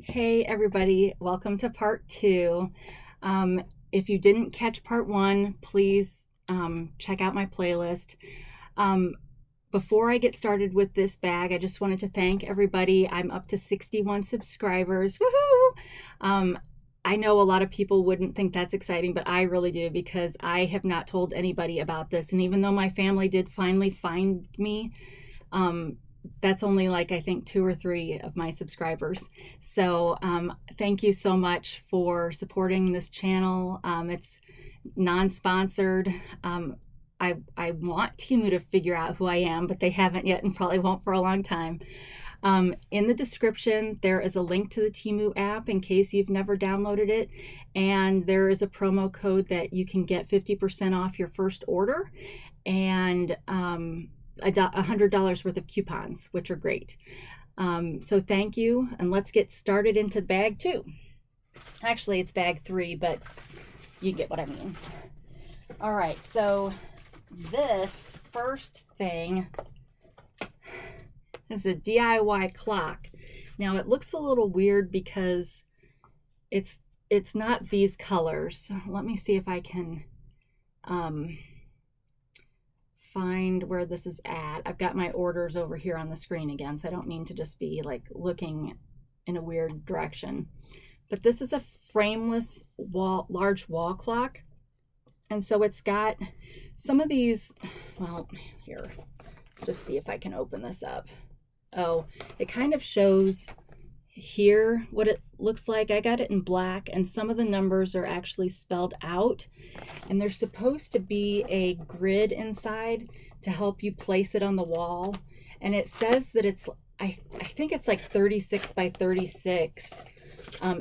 Hey everybody, welcome to part two. If you didn't catch part one, please check out my playlist. Before I get started with this bag, I just wanted to thank everybody. I'm up to 61 subscribers. Woohoo! I know a lot of people wouldn't think that's exciting, but I really do because I have not told anybody about this. And even though my family did finally find me, that's only like I think 2 or 3 of my subscribers. So thank you so much for supporting this channel. It's non-sponsored. I want TEMU to figure out who I am, but they haven't yet and probably won't for a long time. In the description, there is a link to the TEMU app in case you've never downloaded it. And there is a promo code that you can get 50% off your first order and $100 worth of coupons, which are great. So thank you, and let's get started into bag 2. Actually, it's bag 3, but you get what I mean. All right, so this first thing is a DIY clock. Now it looks a little weird because it's not these colors. Let me see if I can find where this is at. I've got my orders over here on the screen again, so I don't mean to just be like looking in a weird direction. But this is a frameless large wall clock. And so it's got some of these, well, here, let's just see if I can open this up. Oh, it kind of shows here what it looks like. I got it in black, and some of the numbers are actually spelled out, and there's supposed to be a grid inside to help you place it on the wall. And it says that it's I think it's like 36 by 36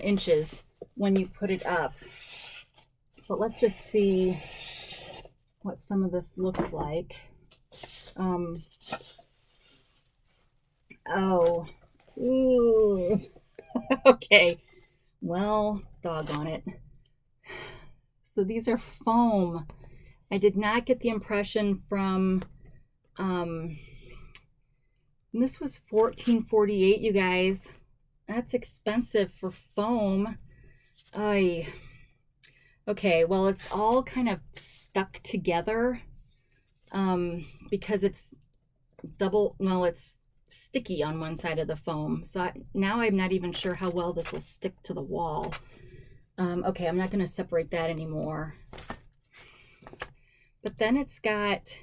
inches when you put it up. But let's just see what some of this looks like. Oh, ooh. Okay, well, doggone it. So these are foam. I did not get the impression from, this was $14.48, you guys. That's expensive for foam. Okay, well, it's all kind of stuck together because it's it's sticky on one side of the foam. So now I'm not even sure how well this will stick to the wall. Okay, I'm not going to separate that anymore. But then it's got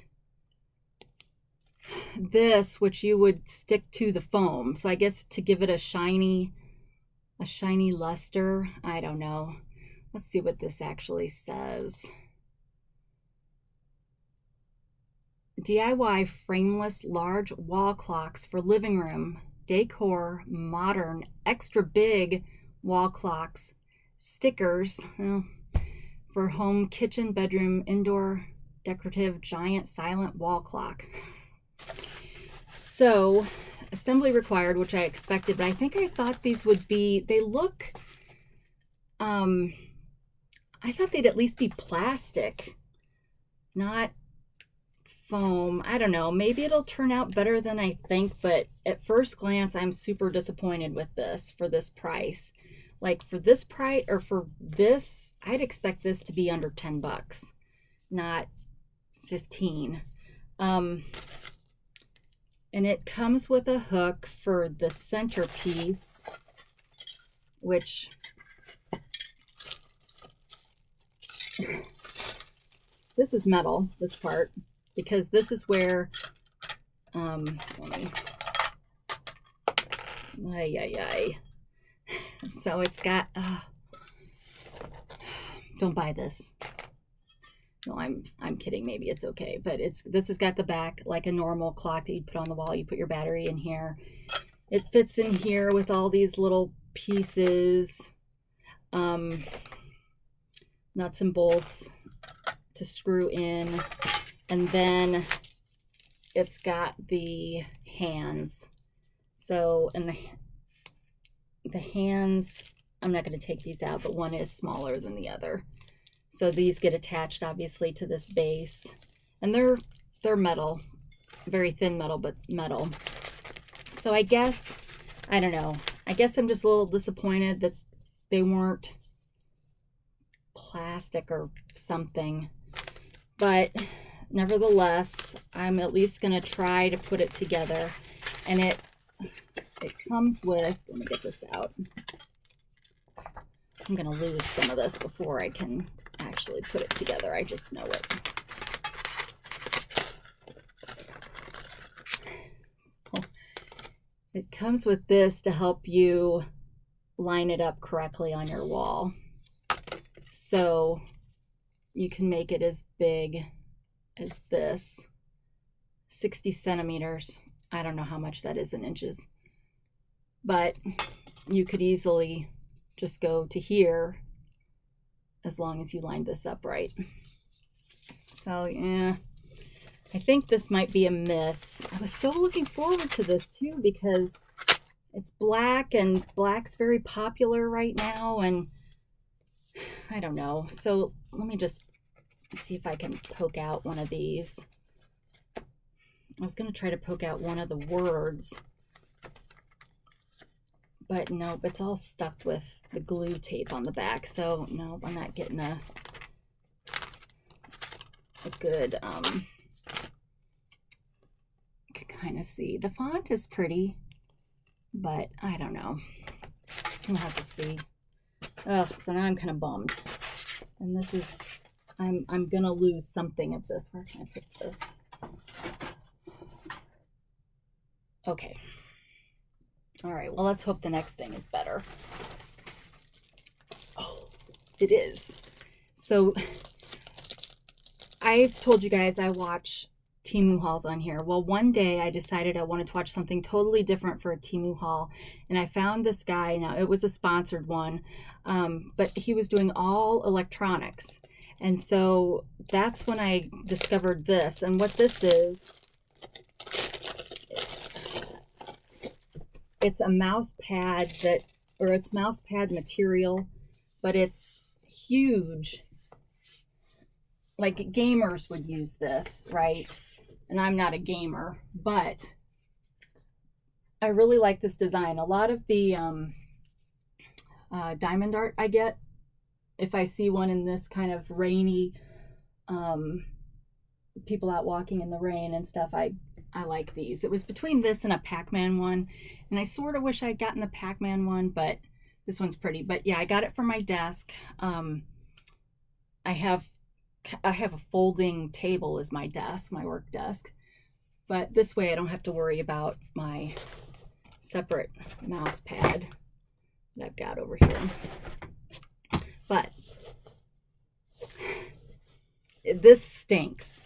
this, which you would stick to the foam. So I guess to give it a shiny luster. I don't know. Let's see what this actually says. DIY frameless large wall clocks for living room, decor, modern, extra big wall clocks, stickers for home, kitchen, bedroom, indoor, decorative, giant, silent wall clock. So, assembly required, which I expected, but I think I thought these would be, they look, I thought they'd at least be plastic, not foam. I don't know, maybe it'll turn out better than I think, but at first glance I'm super disappointed with this for this price. Like for this price, or for this, I'd expect this to be under 10 bucks, not 15. And it comes with a hook for the centerpiece, which this is metal, this part, because this is where, So it's got, don't buy this. No, I'm kidding. Maybe it's okay, but this has got the back like a normal clock that you put on the wall. You put your battery in here. It fits in here with all these little pieces, nuts and bolts to screw in. And then it's got the hands. So, and the hands, I'm not going to take these out, but one is smaller than the other. So these get attached obviously to this base, and they're metal, very thin metal, but metal. So I guess, I don't know. I guess I'm just a little disappointed that they weren't plastic or something. But nevertheless, I'm at least going to try to put it together. And it comes with, let me get this out. I'm going to lose some of this before I can actually put it together. I just know it. It comes with this to help you line it up correctly on your wall. So you can make it as big as this, 60 centimeters. I don't know how much that is in inches, but you could easily just go to here as long as you line this up right. So yeah, I think this might be a miss. I was so looking forward to this too because it's black and black's very popular right now, and I don't know. So let me just see if I can poke out one of these. I was going to try to poke out one of the words, but nope, it's all stuck with the glue tape on the back. So no, I'm not getting a good, you can kind of see. The font is pretty, but I don't know. We'll have to see. Oh, so now I'm kind of bummed. And this is, I'm gonna lose something of this. Where can I put this? Okay. All right, well, let's hope the next thing is better. Oh, it is. So I've told you guys I watch TEMU hauls on here. Well, one day I decided I wanted to watch something totally different for a TEMU haul, and I found this guy. Now, it was a sponsored one, but he was doing all electronics. And so that's when I discovered this. And what this is, it's a mouse pad that, or it's mouse pad material, but it's huge. Like gamers would use this, right? And I'm not a gamer, but I really like this design. A lot of the diamond art I get, if I see one in this kind of rainy, people out walking in the rain and stuff, I like these. It was between this and a Pac-Man one, and I sort of wish I'd gotten the Pac-Man one, but this one's pretty. But yeah, I got it for my desk. I have a folding table as my desk, my work desk, but this way I don't have to worry about my separate mouse pad that I've got over here. But this stinks,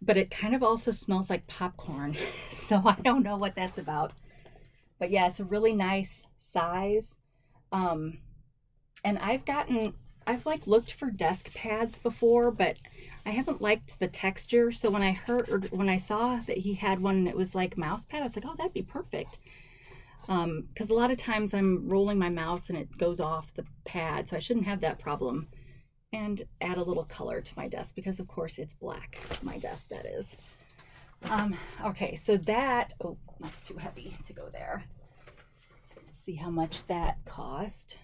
but it kind of also smells like popcorn. So I don't know what that's about, but yeah, it's a really nice size. And I've like looked for desk pads before, but I haven't liked the texture. So when I saw that he had one and it was like mouse pad, I was like, oh, that'd be perfect. Because a lot of times I'm rolling my mouse and it goes off the pad, so I shouldn't have that problem. And add a little color to my desk because of course it's black, my desk that is. Okay, so that, oh, that's too heavy to go there. Let's see how much that cost.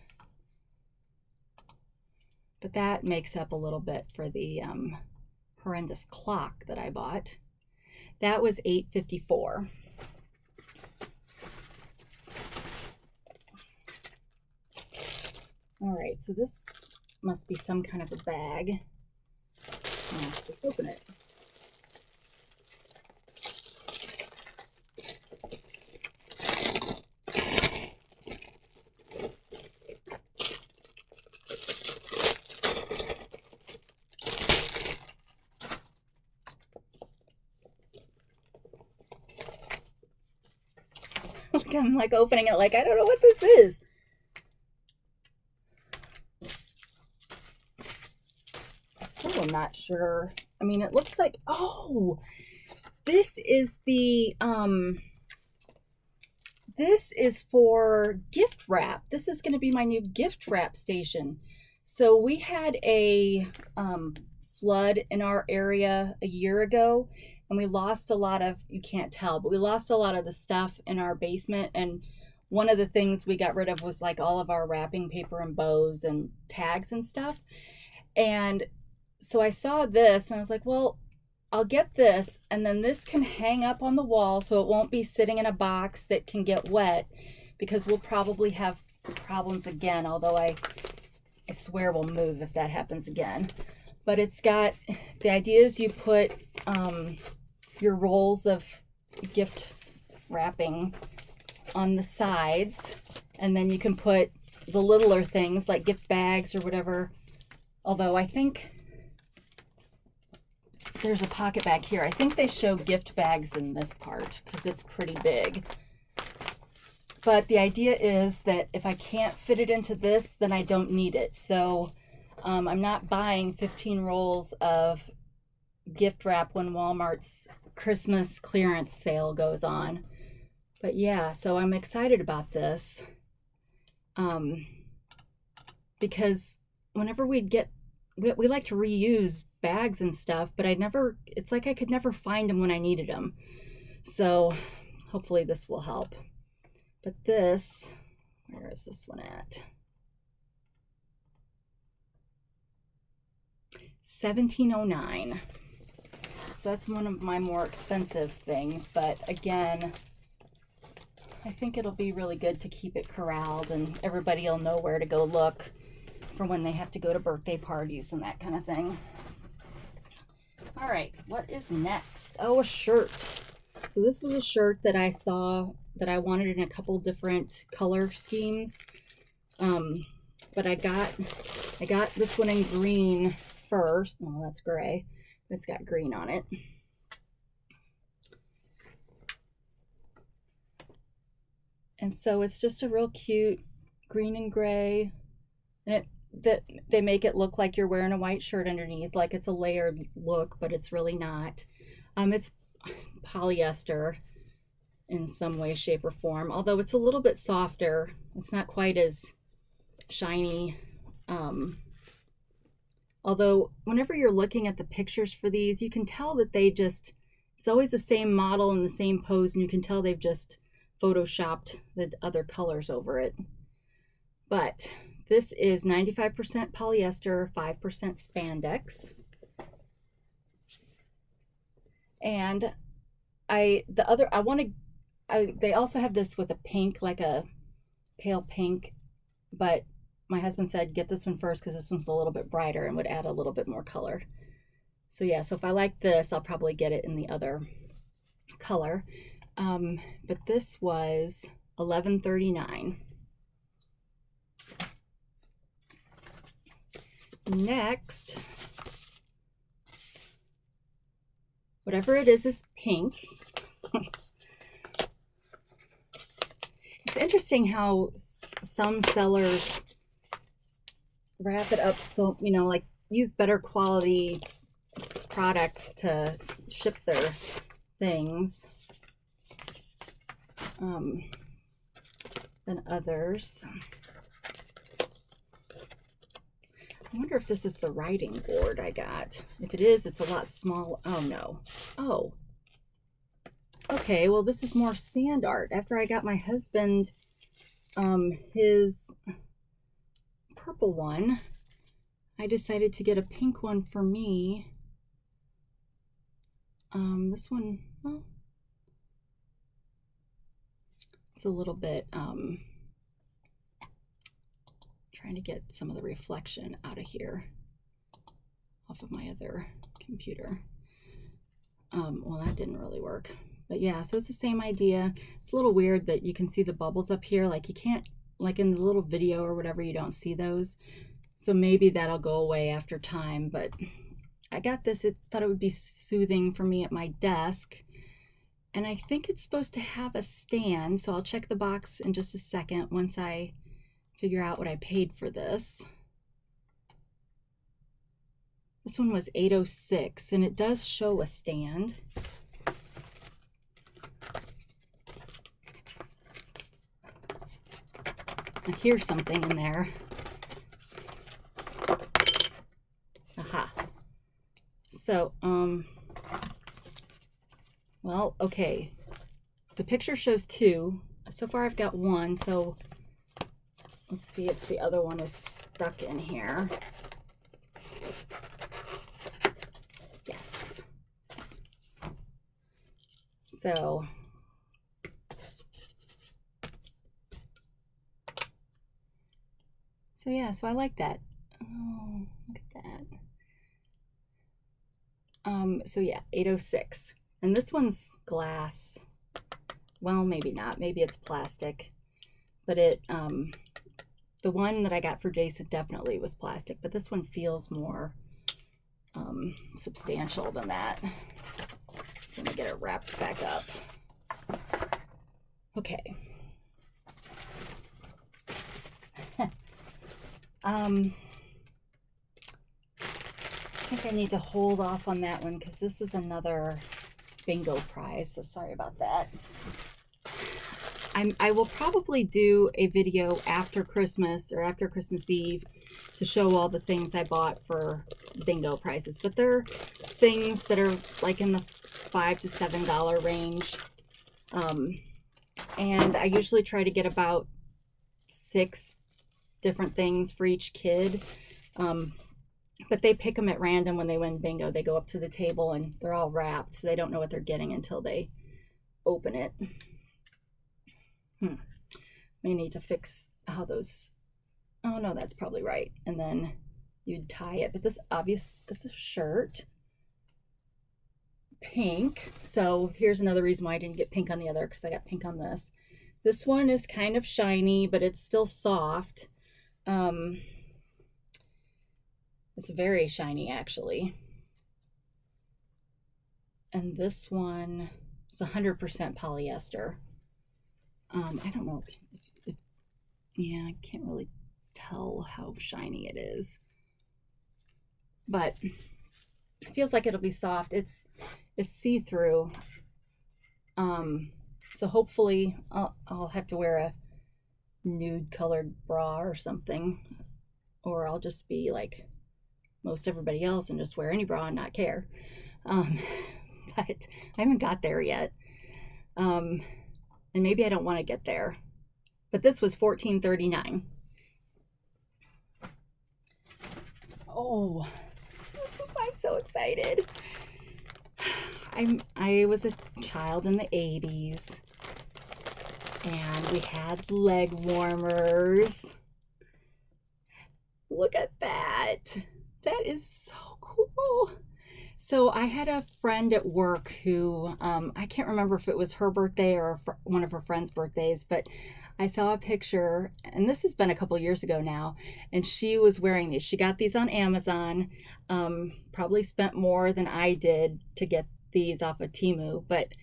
But that makes up a little bit for the horrendous clock that I bought. That was $8.54. All right, so this must be some kind of a bag. Let's just open it. Look, I'm like opening it like I don't know what this is. Still not sure. I mean, it looks like, oh, this is the this is for gift wrap. This is going to be my new gift wrap station. So we had a flood in our area a year ago, and we lost a lot of, you can't tell, but we lost a lot of the stuff in our basement, and one of the things we got rid of was like all of our wrapping paper and bows and tags and stuff. And so I saw this and I was like, well, I'll get this, and then this can hang up on the wall so it won't be sitting in a box that can get wet, because we'll probably have problems again, although I swear we'll move if that happens again. But it's got, the idea is you put your rolls of gift wrapping on the sides, and then you can put the littler things like gift bags or whatever. Although I think there's a pocket back here. I think they show gift bags in this part because it's pretty big. But the idea is that if I can't fit it into this, then I don't need it. So I'm not buying 15 rolls of gift wrap when Walmart's Christmas clearance sale goes on. But yeah, so I'm excited about this because whenever we like to reuse bags and stuff, but it's like I could never find them when I needed them. So hopefully this will help. But this, where is this one at? $17.09. So that's one of my more expensive things, but again, I think it'll be really good to keep it corralled and everybody will know where to go look for when they have to go to birthday parties and that kind of thing. All right, what is next? Oh, a shirt. So this was a shirt that I saw that I wanted in a couple different color schemes. But I got this one in green first. Oh, that's gray. It's got green on it. And so it's just a real cute green and gray. And they make it look like you're wearing a white shirt underneath, like it's a layered look, but it's really not. It's polyester in some way, shape, or form, although it's a little bit softer. It's not quite as shiny. Although whenever you're looking at the pictures for these, you can tell that it's always the same model and the same pose, and you can tell they've just photoshopped the other colors over it. But this is 95% polyester, 5% spandex. And they also have this with a pink, like a pale pink, but my husband said get this one first because this one's a little bit brighter and would add a little bit more color. So yeah, so if I like this, I'll probably get it in the other color. But this was $11.39. Next, whatever it is pink. It's interesting how some sellers wrap it up so, like use better quality products to ship their things than others. I wonder if this is the writing board I got. If it is, it's a lot smaller. Oh no. Oh. Okay, well this is more sand art. After I got my husband his purple one, I decided to get a pink one for me. This one, well, it's a little bit trying to get some of the reflection out of here off of my other computer. Well, that didn't really work, but yeah, so it's the same idea. It's a little weird that you can see the bubbles up here, like you can't, like in the little video or whatever, you don't see those. So maybe that'll go away after time, but I got this, thought it would be soothing for me at my desk. And I think it's supposed to have a stand, so I'll check the box in just a second once I figure out what I paid for this. This one was $8.06, and it does show a stand. I hear something in there. Aha. So, well, okay. The picture shows two. so far I've got one, so let's see if the other one is stuck in here. Yes. So yeah, so I like that. Oh, look at that. So yeah, 806. And this one's glass. Well, maybe not. Maybe it's plastic. But it, the one that I got for Jason definitely was plastic, but this one feels more substantial than that. So let me get it wrapped back up. Okay. I think I need to hold off on that one because this is another bingo prize, so sorry about that. I will probably do a video after Christmas or after Christmas Eve to show all the things I bought for bingo prizes, but they're things that are like in the $5 to $7 range, and I usually try to get about 6 different things for each kid, but they pick them at random when they win bingo. They go up to the table and they're all wrapped, so they don't know what they're getting until they open it. May need to fix how those, oh no, that's probably right. And then you'd tie it, but this is a shirt, pink. So here's another reason why I didn't get pink on the other, because I got pink on this. This one is kind of shiny, but it's still soft. It's very shiny actually. And this one is 100% polyester. I don't know if yeah, I can't really tell how shiny it is, but it feels like it'll be soft. It's see-through. So hopefully I'll have to wear a nude colored bra or something, or I'll just be like most everybody else and just wear any bra and not care. But I haven't got there yet. And maybe I don't want to get there. But this was $14.39. Oh, I'm so excited. I was a child in the 80s, and we had leg warmers. Look at that. That is so cool. So I had a friend at work who, I can't remember if it was her birthday or one of her friends' birthdays, but I saw a picture, and this has been a couple years ago now, and she was wearing these. She got these on Amazon, probably spent more than I did to get these off of TEMU, but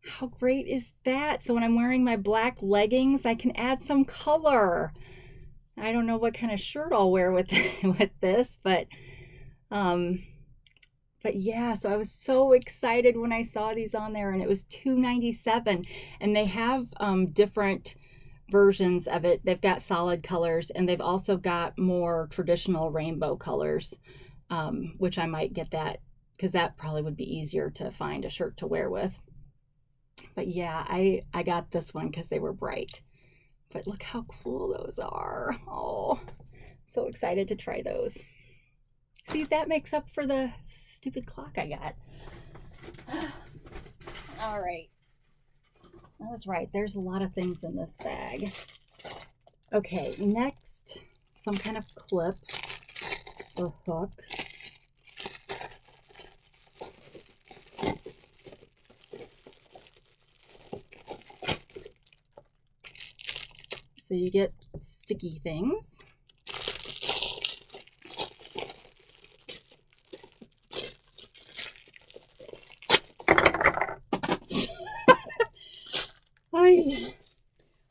how great is that? So when I'm wearing my black leggings, I can add some color. I don't know what kind of shirt I'll wear with this, but yeah, so I was so excited when I saw these on there, and it was $2.97, and they have different versions of it. They've got solid colors, and they've also got more traditional rainbow colors, which I might get that because that probably would be easier to find a shirt to wear with. But yeah, I got this one because they were bright. But look how cool those are. Oh, so excited to try those. See if that makes up for the stupid clock I got. All right. I was right. There's a lot of things in this bag. Okay, next, some kind of clip or hook. So you get sticky things.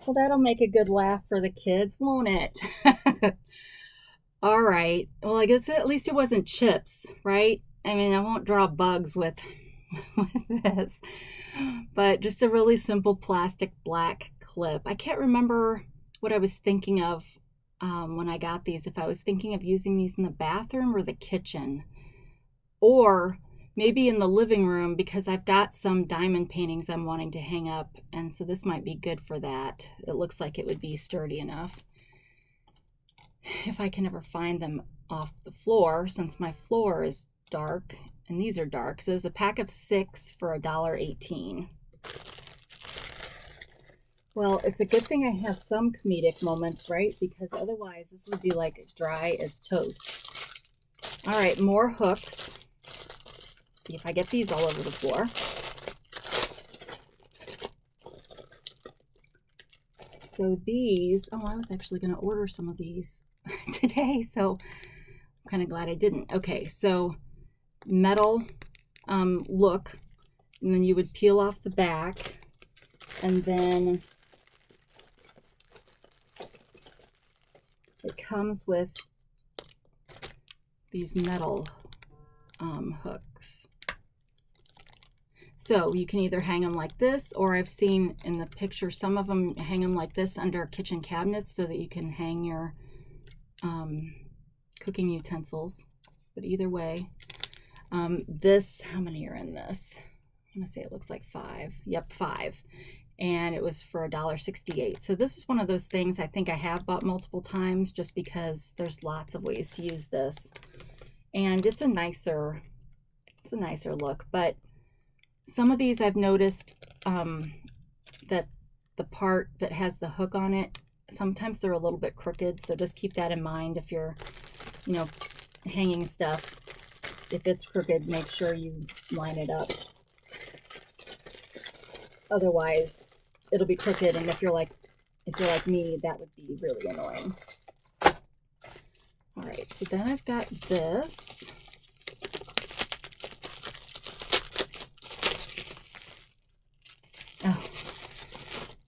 Well, that'll make a good laugh for the kids, won't it? All right. Well, I guess at least it wasn't chips, right? I mean, I won't draw bugs with this, but just a really simple plastic black clip. I can't remember what I was thinking of when I got these, if I was thinking of using these in the bathroom or the kitchen, or maybe in the living room, because I've got some diamond paintings I'm wanting to hang up, and so this might be good for that. It looks like it would be sturdy enough. If I can ever find them off the floor, since my floor is dark and these are dark. So there's a pack of 6 for $1.18. Well, it's a good thing I have some comedic moments, right? Because otherwise this would be like dry as toast. All right, more hooks. See if I get these all over the floor. So these, oh, I was actually going to order some of these today, so I'm kind of glad I didn't. Okay, so metal look, and then you would peel off the back, and then it comes with these metal hooks. So you can either hang them like this, or I've seen in the picture some of them hang them like this under kitchen cabinets so that you can hang your cooking utensils. But either way, this, how many are in this? I'm gonna say it looks like 5. Yep, 5. And it was for $1.68. So this is one of those things I think I have bought multiple times just because there's lots of ways to use this. And it's a nicer look, but some of these I've noticed that the part that has the hook on it, sometimes they're a little bit crooked, so just keep that in mind if you're, you know, hanging stuff. If it's crooked, make sure you line it up. Otherwise, it'll be crooked, and if you're like me, that would be really annoying. All right, so then I've got this. Oh,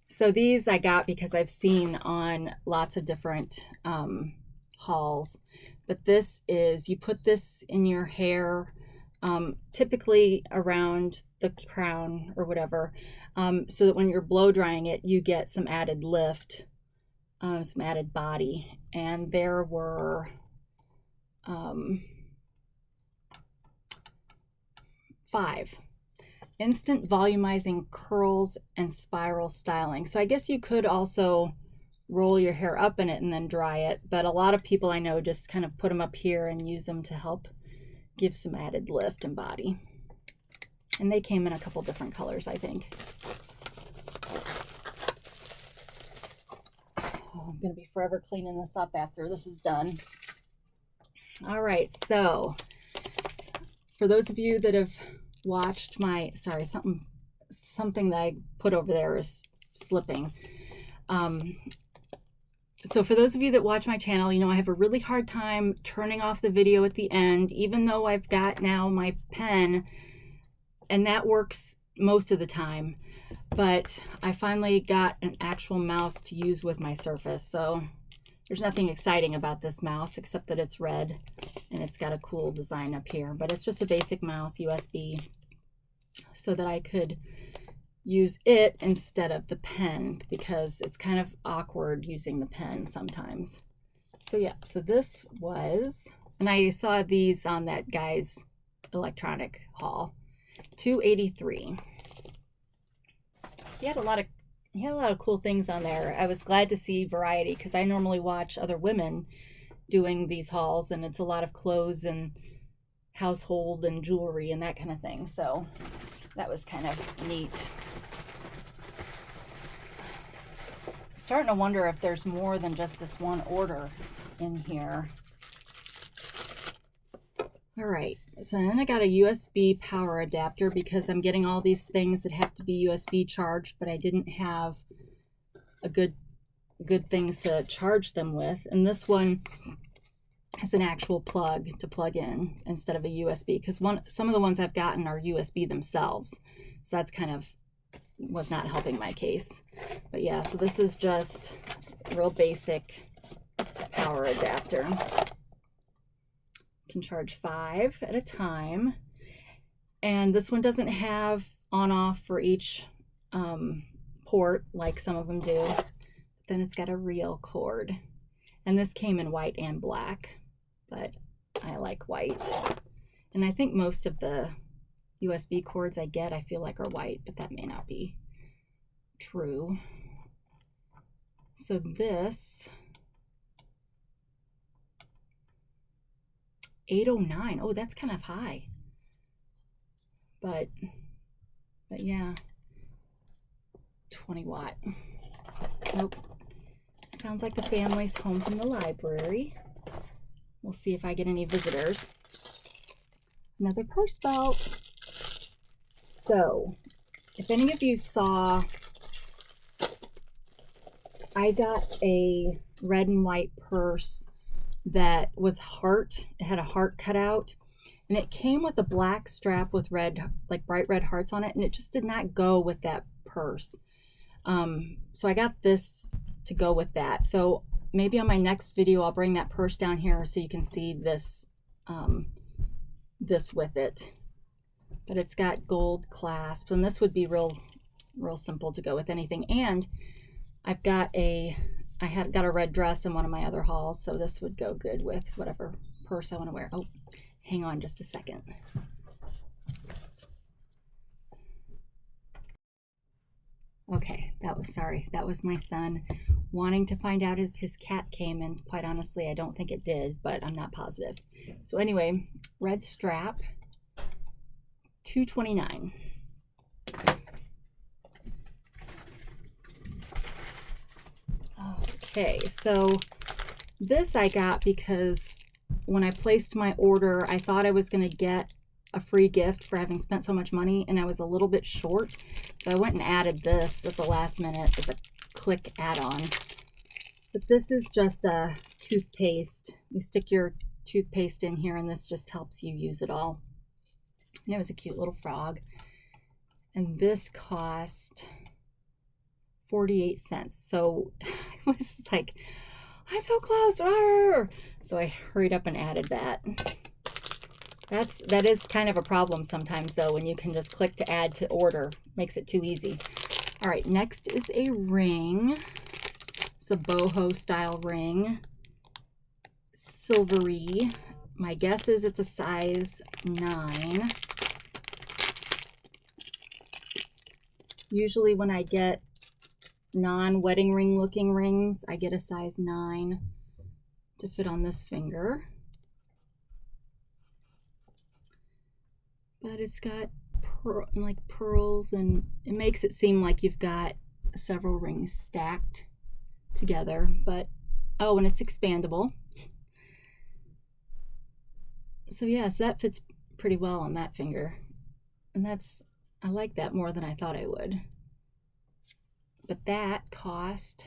so these I got because I've seen on lots of different hauls. But this is, you put this in your hair, typically around the crown or whatever, so that when you're blow drying it, you get some added lift, some added body. And there were 5. Instant volumizing curls and spiral styling. So I guess you could also roll your hair up in it and then dry it, but a lot of people I know just kind of put them up here and use them to help give some added lift and body. And they came in a couple different colors, I think. Oh, I'm going to be forever cleaning this up after this is done. All right, so for those of you that have watched my, sorry, something that I put over there is slipping. So for those of you that watch my channel, you know I have a really hard time turning off the video at the end, even though I've got now my pen, and that works most of the time. But I finally got an actual mouse to use with my Surface. So there's nothing exciting about this mouse except that it's red and it's got a cool design up here. But it's just a basic mouse, USB, so that I could use it instead of the pen because it's kind of awkward using the pen sometimes. So yeah, so this was, and I saw these on that guy's electronic haul, $2.83. He had a lot of cool things on there. I was glad to see variety because I normally watch other women doing these hauls, and it's a lot of clothes and household and jewelry and that kind of thing. So that was kind of neat. Starting to wonder if there's more than just this one order in here. All right, so then I got a USB power adapter because I'm getting all these things that have to be USB charged, but I didn't have a good things to charge them with. And this one has an actual plug to plug in instead of a USB, because some of the ones I've gotten are USB themselves. So that's kind of was not helping my case. But yeah, so this is just a real basic power adapter. Can charge 5 at a time. And this one doesn't have on off for each port like some of them do. Then it's got a real cord. And this came in white and black, but I like white. And I think most of the USB cords I get, I feel like are white, but that may not be true. So this, 809. Oh, that's kind of high. But yeah, 20 watt. Nope. Sounds like the family's home from the library. We'll see if I get any visitors. Another purse belt. So, if any of you saw, I got a red and white purse that was heart. It had a heart cut out, and it came with a black strap with red, like bright red hearts on it, and it just did not go with that purse. So I got this to go with that. So maybe on my next video I'll bring that purse down here so you can see this this with it. But it's got gold clasps, and this would be real simple to go with anything. And I got a red dress in one of my other hauls, so this would go good with whatever purse I want to wear. Oh, hang on just a second. Okay, that was my son wanting to find out if his cat came, and quite honestly, I don't think it did, but I'm not positive. So anyway, red strap, $2.29. Okay, so this I got because when I placed my order, I thought I was going to get a free gift for having spent so much money, and I was a little bit short. So I went and added this at the last minute as a click add-on. But this is just a toothpaste. You stick your toothpaste in here, and this just helps you use it all. And it was a cute little frog. And this cost 48 cents. So I was like, I'm so close. Arr! So I hurried up and added that. That is kind of a problem sometimes, though, when you can just click to add to order. Makes it too easy. All right, next is a ring. It's a boho style ring. Silvery. My guess is it's a size 9. Usually when I get non-wedding ring looking rings, I get a size 9 to fit on this finger. But it's got like pearls, and it makes it seem like you've got several rings stacked together. But oh, and it's expandable. So yeah, so that fits pretty well on that finger, and I like that more than I thought I would. But that cost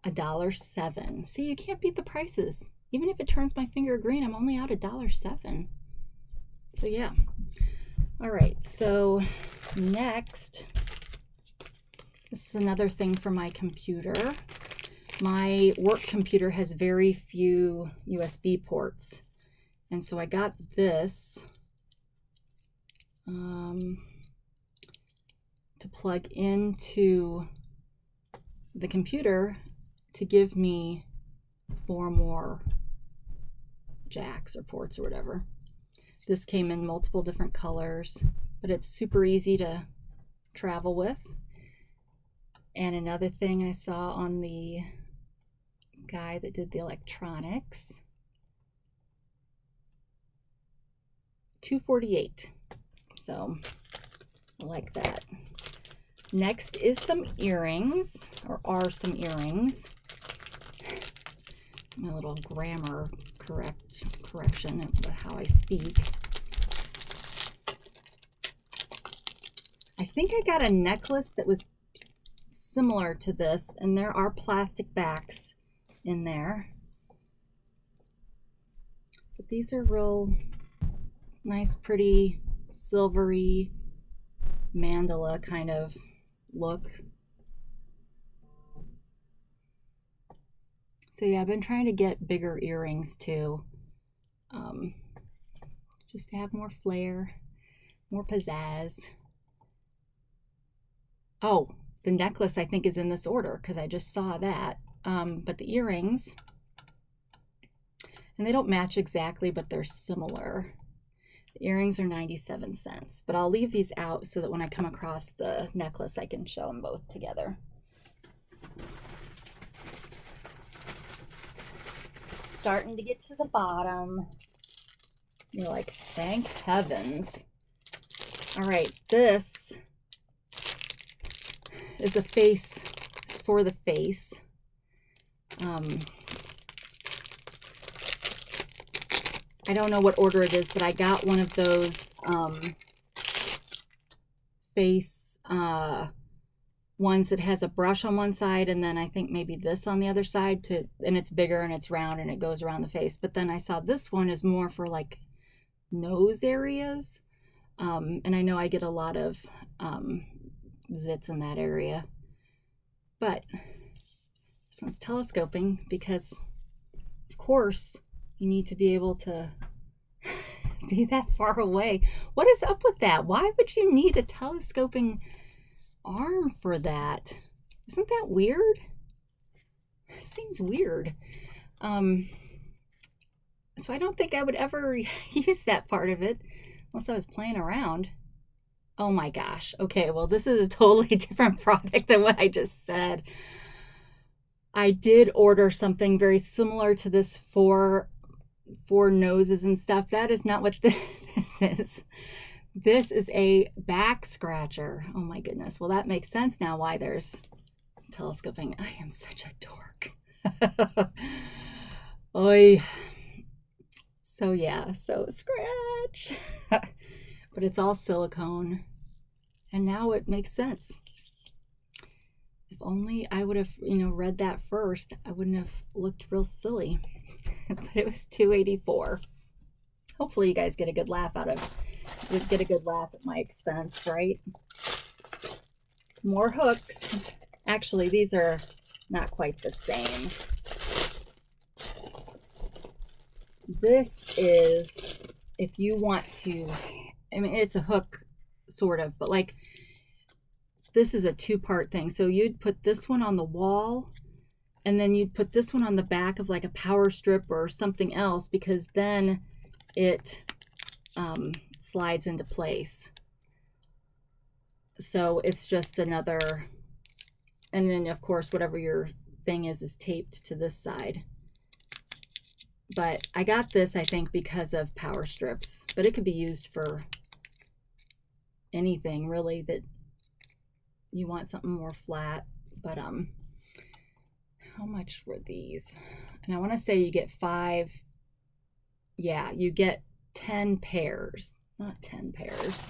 $1.07. See, you can't beat the prices. Even if it turns my finger green, I'm only out $1.07. So yeah. All right, so next, this is another thing for my computer. My work computer has very few USB ports, and so I got this to plug into the computer to give me 4 more jacks or ports or whatever. This came in multiple different colors, but it's super easy to travel with. And another thing I saw on the guy that did the electronics, $2.48. So I like that. Next is some earrings, or are some earrings. My little grammar correction of how I speak. I think I got a necklace that was similar to this, and there are plastic backs in there. But these are real nice, pretty, silvery mandala kind of look. So yeah, I've been trying to get bigger earrings too, just to have more flair, more pizzazz. Oh, the necklace I think is in this order because I just saw that. But the earrings, and they don't match exactly, but they're similar. The earrings are 97 cents, but I'll leave these out so that when I come across the necklace, I can show them both together. Starting to get to the bottom. You're like, thank heavens. All right, this is a face. It's for the face. I don't know what order it is, but I got one of those face ones that has a brush on one side and then I think maybe this on the other side and it's bigger and it's round and it goes around the face. But then I saw this one is more for like nose areas. And I know I get a lot of zits in that area. But this one's telescoping because, of course, you need to be able to be that far away. What is up with that? Why would you need a telescoping arm for that? Isn't that weird? It seems weird. So I don't think I would ever use that part of it unless I was playing around. Oh my gosh. Okay, well, this is a totally different product than what I just said. I did order something very similar to this for noses and stuff. That is not what this is. This is a back scratcher. Oh my goodness. Well, that makes sense now why there's telescoping. I am such a dork. Oy. So yeah, so scratch. But it's all silicone. And now it makes sense. If only I would have, read that first, I wouldn't have looked real silly. But it was $2.84. Hopefully you guys get a good laugh at my expense, right? More hooks. Actually, these are not quite the same. This is, if you want to, it's a hook, sort of, but like, this is a two-part thing. So you'd put this one on the wall, and then you'd put this one on the back of like a power strip or something else, because then it slides into place. So it's just another, and then of course whatever your thing is taped to this side. But I got this, I think, because of power strips, but it could be used for anything really that you want something more flat. But how much were these? And I want to say you get 5. Yeah, you get 10 pairs, not 10 pairs.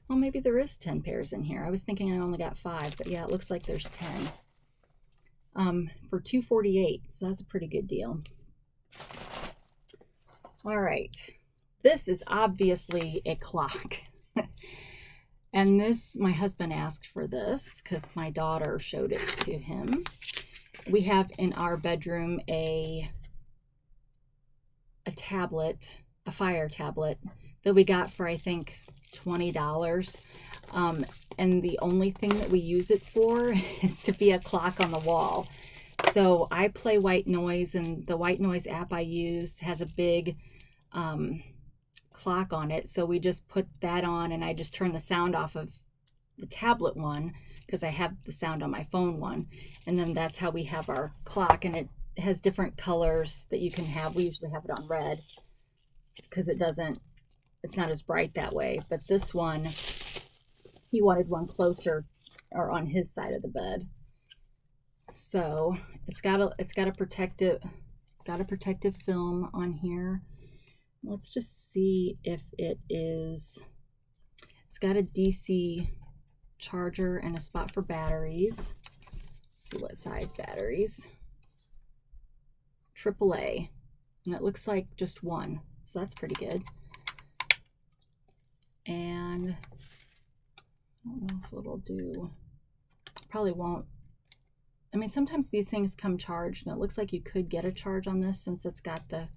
Well, maybe there is 10 pairs in here. I was thinking I only got 5, but yeah, it looks like there's 10 for $2.48. So that's a pretty good deal. All right, this is obviously a clock. And this, my husband asked for this because my daughter showed it to him. We have in our bedroom a tablet, a fire tablet that we got for I think $20. And the only thing that we use it for is to be a clock on the wall. So I play white noise, and the white noise app I use has a big clock on it. So we just put that on, and I just turn the sound off of the tablet one because I have the sound on my phone one. And then that's how we have our clock, and it has different colors that you can have. We usually have it on red because it's not as bright that way. But this one, he wanted one closer or on his side of the bed. So it's got a protective film on here. Let's just see if it is. It's got a DC charger and a spot for batteries. Let's see what size batteries. AAA, and it looks like just one, so that's pretty good. And I don't know if it'll do. Probably won't. I mean, sometimes these things come charged, and it looks like you could get a charge on this since it's got the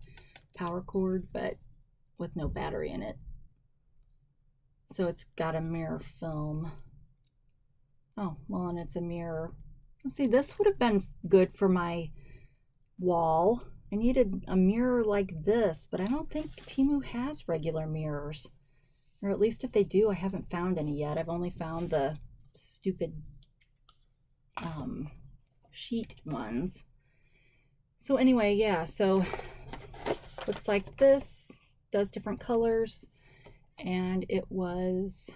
power cord, but with no battery in it. So it's got a mirror film. Oh, well, and it's a mirror. Let's see, this would have been good for my wall I needed a mirror like this, but I don't think TEMU has regular mirrors. Or at least if they do, I haven't found any yet. I've only found the stupid sheet ones. So anyway, yeah, so looks like this, does different colors, and it was,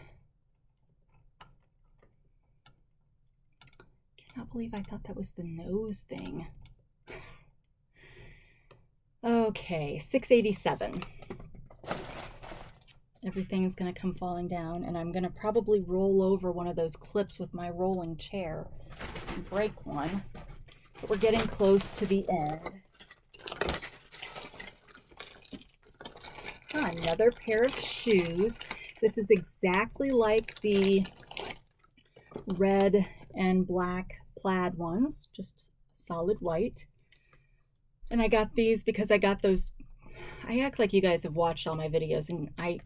cannot believe I thought that was the nose thing. Okay, $6.87. Everything's gonna come falling down, and I'm gonna probably roll over one of those clips with my rolling chair and break one, but we're getting close to the end. Another pair of shoes. This is exactly like the red and black plaid ones, just solid white. And I got these because I got those. I act like you guys have watched all my videos, and I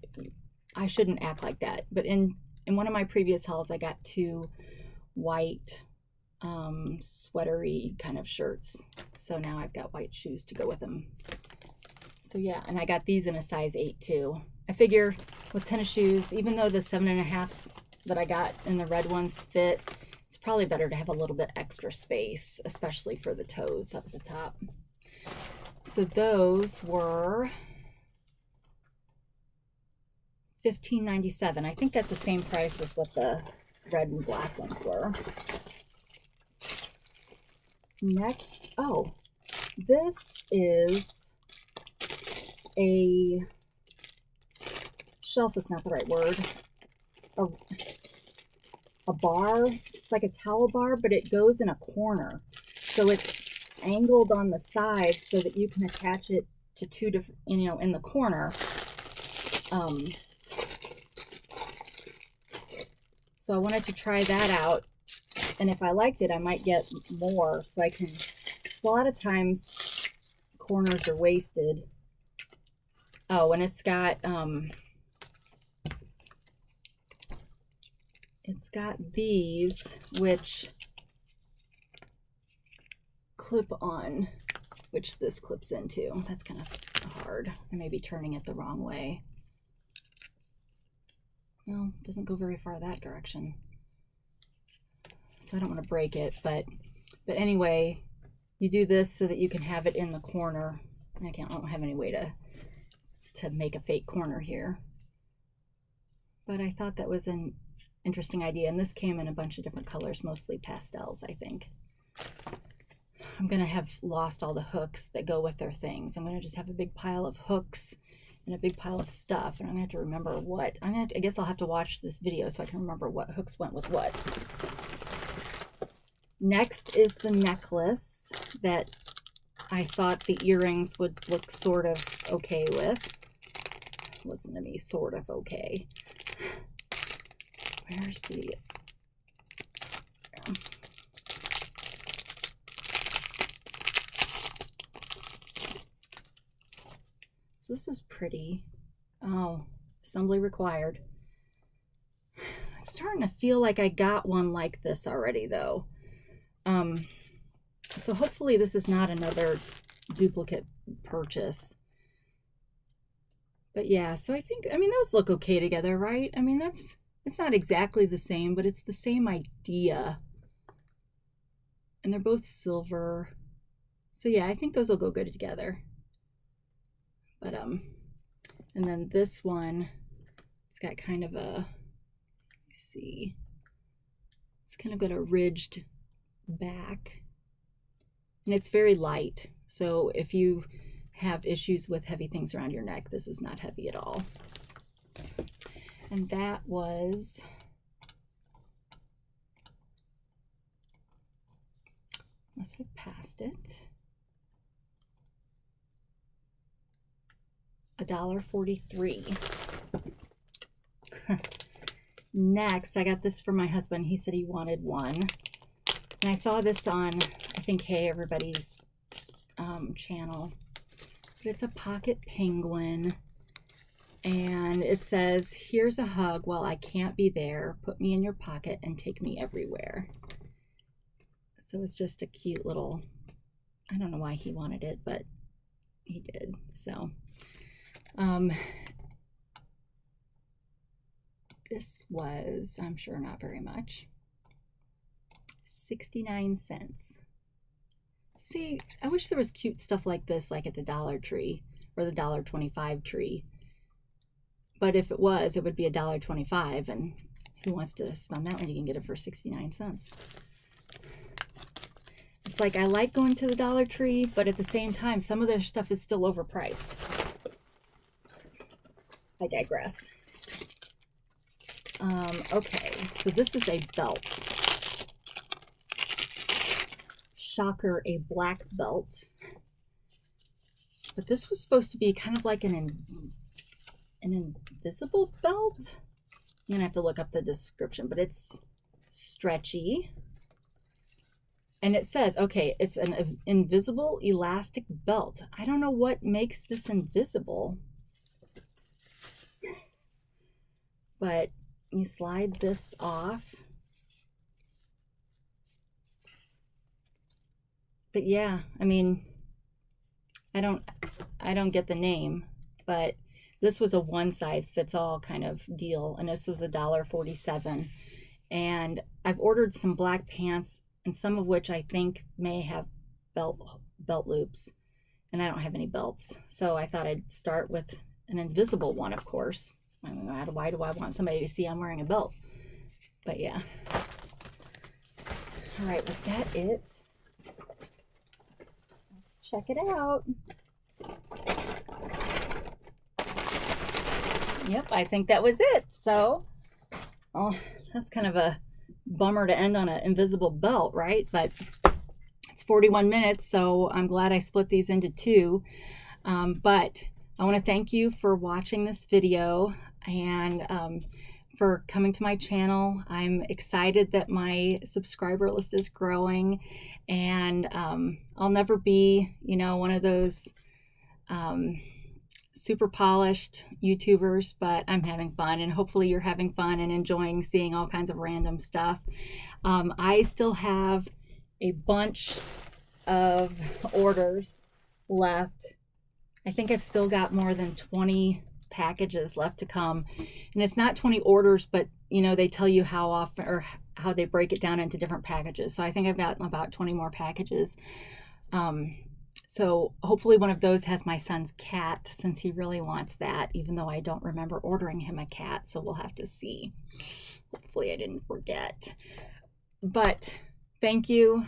shouldn't act like that. But in one of my previous hauls, I got 2 white sweatery kind of shirts. So now I've got white shoes to go with them. So yeah, and I got these in a size 8 too. I figure with tennis shoes, even though the 7.5s that I got in the red ones fit, it's probably better to have a little bit extra space, especially for the toes up at the top. So those were $15.97. I think that's the same price as what the red and black ones were. Next, oh, this is a shelf, is not the right word. A bar. It's like a towel bar, but it goes in a corner. So it's angled on the side so that you can attach it to 2 different, you know, in the corner. So I wanted to try that out, and if I liked it, I might get more, so I can, a lot of times corners are wasted. Oh, and it's got these, which clip on, which this clips into. That's kind of hard. I may be turning it the wrong way. Well, it doesn't go very far that direction, so I don't want to break it, but anyway, you do this so that you can have it in the corner. I don't have any way to make a fake corner here, but I thought that was an interesting idea, and this came in a bunch of different colors, mostly pastels, I think. I'm gonna have lost all the hooks that go with their things. I'm gonna just have a big pile of hooks and a big pile of stuff, and I'm gonna have to remember what. I guess I'll have to watch this video so I can remember what hooks went with what. Next is the necklace that I thought the earrings would look sort of okay with. Listen to me, sort of okay. Where's the... So this is pretty. Oh, assembly required. I'm starting to feel like I got one like this already though. So hopefully this is not another duplicate purchase. But yeah, so I think, I mean, those look okay together, right? I mean, it's not exactly the same, but it's the same idea. And they're both silver. So yeah, I think those will go good together. But and then this one, it's got kind of a, let's see, it's kind of got a ridged back, and it's very light. So if you have issues with heavy things around your neck, this is not heavy at all. And that was must have passed it. $1.43. Next, I got this for my husband. He said he wanted one. And I saw this on, I think, Hey Everybody's channel. But it's a pocket penguin. And it says, "Here's a hug while I can't be there. Put me in your pocket and take me everywhere." So it's just a cute little, I don't know why he wanted it, but he did. So this was, I'm sure, not very much. 69 cents. See, I wish there was cute stuff like this, like at the Dollar Tree or the $1.25 tree. But if it was, it would be $1.25, and who wants to spend that when you can get it for 69 cents? It's like, I like going to the Dollar Tree, but at the same time, some of their stuff is still overpriced. I digress. Okay, so this is a belt. Shocker, a black belt. But this was supposed to be kind of like an invisible belt. I'm gonna have to look up the description, but it's stretchy. And it says, okay, it's an invisible elastic belt. I don't know what makes this invisible. But you slide this off. But yeah, I mean, I don't get the name, but this was a one size fits all kind of deal, and this was $1.47. And I've ordered some black pants, and some of which I think may have belt loops, and I don't have any belts. So I thought I'd start with an invisible one, of course. I mean, why do I want somebody to see I'm wearing a belt? But yeah. All right, was that it? Let's check it out. Yep, I think that was it. So, oh, that's kind of a bummer to end on an invisible belt, right? But it's 41 minutes, so I'm glad I split these into two. But I want to thank you for watching this video and for coming to my channel. I'm excited that my subscriber list is growing, and I'll never be, you know, one of those super polished YouTubers, but I'm having fun, and hopefully you're having fun and enjoying seeing all kinds of random stuff. I still have a bunch of orders left. I think I've still got more than 20 packages left to come, and it's not 20 orders, but you know, they tell you how often or how they break it down into different packages. So I think I've got about 20 more packages. So hopefully one of those has my son's cat, since he really wants that, even though I don't remember ordering him a cat. So we'll have to see. Hopefully I didn't forget. But thank you.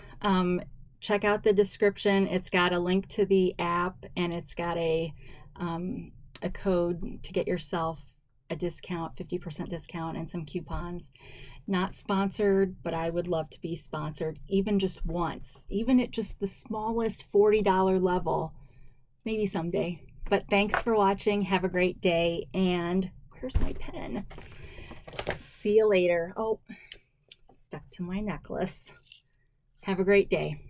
Check out the description. It's got a link to the app, and it's got a code to get yourself a discount, 50% discount, and some coupons. Not sponsored, but I would love to be sponsored, even just once, even at just the smallest $40 level, maybe someday. But thanks for watching. Have a great day. And where's my pen? See you later. Oh, stuck to my necklace. Have a great day.